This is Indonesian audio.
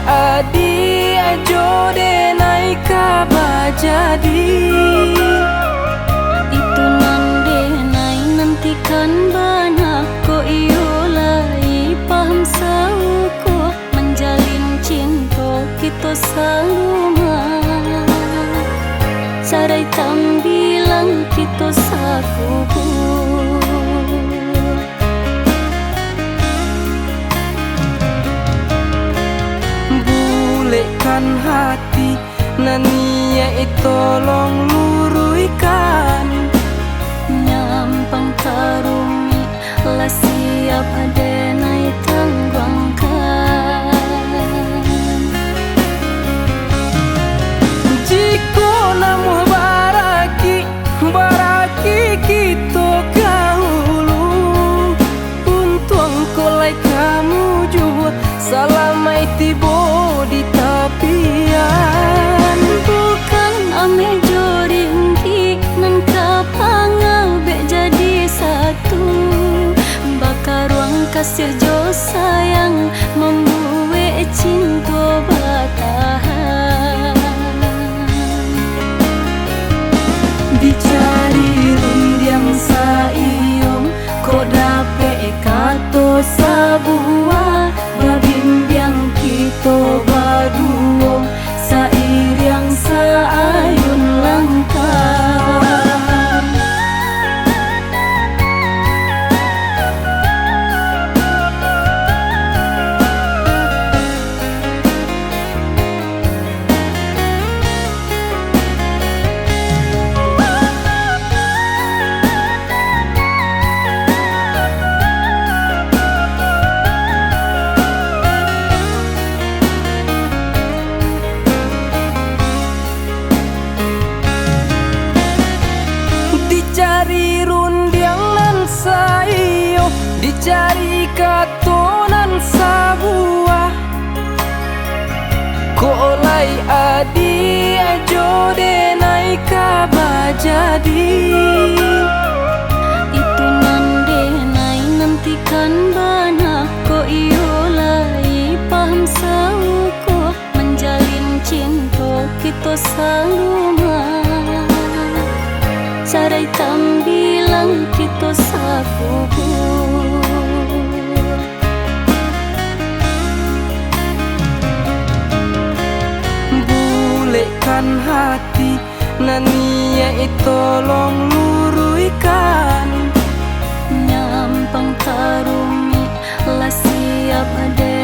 adi ajo de naik kaba jadi. Itu nande nai nantikan bana ko iolai paham sauko menjalin cinta kita saluma. Sarai tambilang kita sakuku. Bulekan hati nania tolong luruikan. Nyampang tarumi lah siap adenai tangguangkan. Jiko namu baraki kita kahulu. Untung kolai kamu jua salamai tibo di tapian. Bukan ame joringki nan kapangal be jadi satu. Bakar ruang kasih jo sayang membuat cinta batahan. Dicari rundiang saiyong ko dape kato sabuah. Babimbiang kito baduo sairiang saayun langkah. Dicari rundiang nan sayo, dicari katonan sabuah. Kolai adi ajo de naik kaba jadi. Itu nande nai nantikan bana ko iolai paham sauko menjalin cinta kita saluma. Sarai tambilang kita sakuku. Bulekan hati nania tolong luruikan. Nyampang tarumi lah siap ada